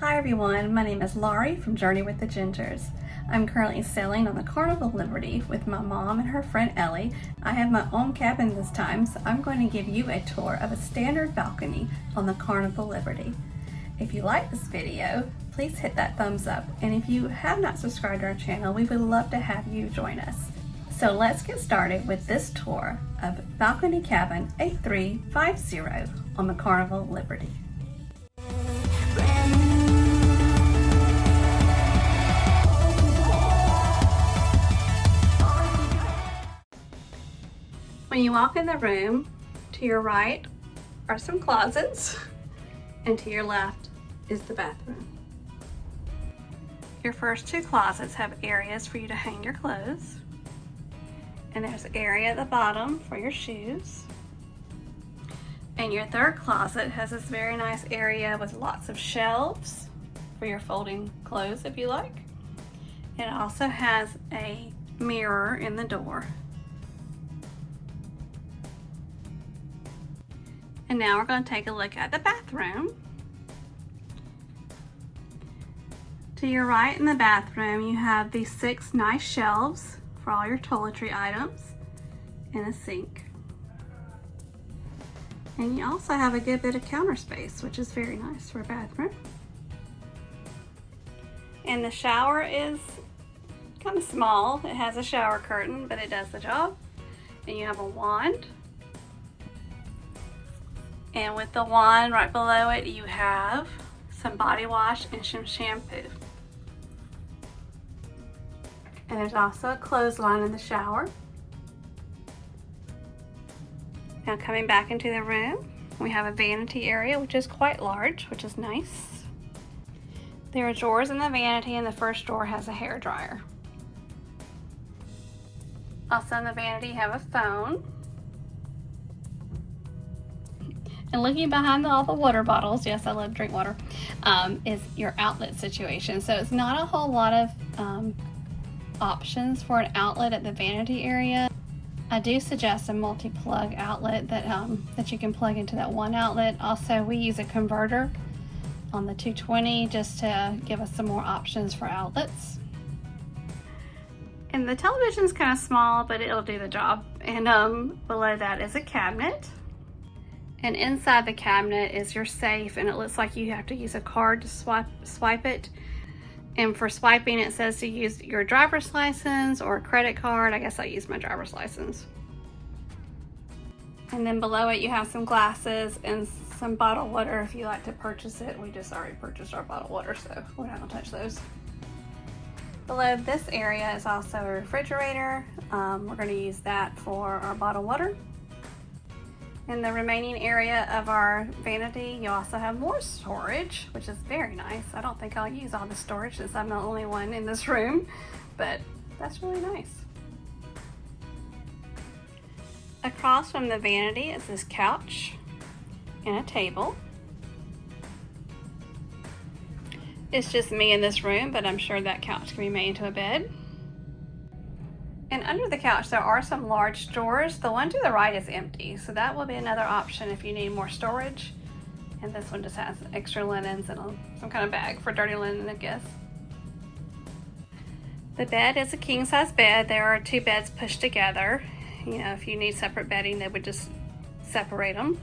Hi everyone, my name is Laurie from Journey with the Gingers. I'm currently sailing on the Carnival Liberty with my mom and her friend Ellie. I have my own cabin this time, so I'm going to give you a tour of a standard balcony on the Carnival Liberty. If you like this video, please hit that thumbs up, and if you have not subscribed to our channel, we would love to have you join us. So let's get started with this tour of Balcony Cabin 8350 on the Carnival Liberty. When you walk in the room, to your right are some closets, and to your left is the bathroom. Your first two closets have areas for you to hang your clothes, and there's an area at the bottom for your shoes. And your third closet has this very nice area with lots of shelves for your folding clothes if you like. It also has a mirror in the door. And now we're going to take a look at the bathroom. To your right in the bathroom, you have these 6 nice shelves for all your toiletry items and a sink. And you also have a good bit of counter space, which is very nice for a bathroom. And the shower is kind of small. It has a shower curtain, but it does the job. And you have a wand. And with the wand right below it, you have some body wash and some shampoo. And there's also a clothesline in the shower. Now coming back into the room, we have a vanity area, which is quite large, which is nice. There are drawers in the vanity, and the first drawer has a hair dryer. Also in the vanity, you have a phone. And looking behind all the water bottles, yes, I love to drink water, is your outlet situation. So it's not a whole lot of options for an outlet at the vanity area. I do suggest a multi-plug outlet that you can plug into that one outlet. Also, we use a converter on the 220 just to give us some more options for outlets. And the television's kind of small, but it'll do the job. And below that is a cabinet. And inside the cabinet is your safe, and it looks like you have to use a card to swipe it. And for swiping, it says to use your driver's license or a credit card. I guess I use my driver's license. And then below it, you have some glasses and some bottled water if you like to purchase it. We just already purchased our bottled water, so we're not gonna touch those. Below this area is also a refrigerator. We're gonna use that for our bottled water. In the remaining area of our vanity, you also have more storage, which is very nice. I don't think I'll use all the storage since I'm the only one in this room, but that's really nice. Across from the vanity is this couch and a table. It's just me in this room, but I'm sure that couch can be made into a bed. And under the couch, there are some large drawers. The one to the right is empty, so that will be another option if you need more storage. And this one just has extra linens and some kind of bag for dirty linen, I guess. The bed is a king-size bed. There are 2 beds pushed together. You know, if you need separate bedding, they would just separate them.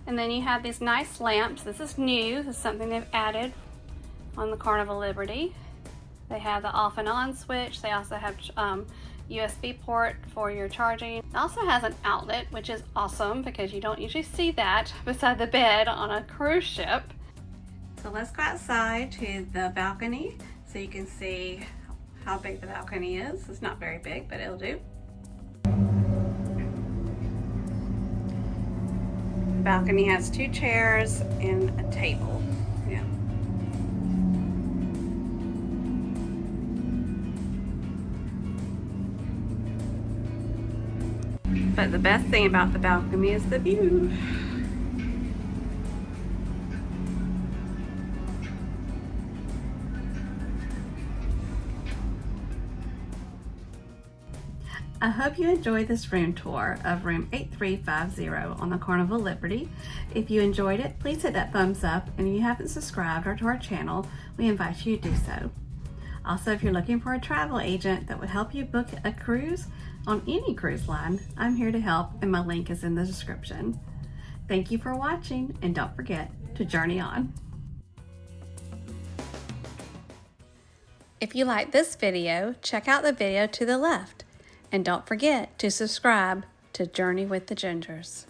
And then you have these nice lamps. This is new. This is something they've added on the Carnival Liberty. They have the off and on switch. They also have USB port for your charging. It also has an outlet, which is awesome because you don't usually see that beside the bed on a cruise ship. So let's go outside to the balcony so you can see how big the balcony is. It's not very big, but it'll do. The balcony has 2 chairs and a table. Yeah. But the best thing about the balcony is the view. I hope you enjoyed this room tour of room 8350 on the Carnival Liberty. If you enjoyed it, please hit that thumbs up, and if you haven't subscribed to our channel, we invite you to do so. Also, if you're looking for a travel agent that would help you book a cruise on any cruise line, I'm here to help, and my link is in the description. Thank you for watching, and don't forget to journey on. If you like this video, check out the video to the left, and don't forget to subscribe to Journey with the Gingers.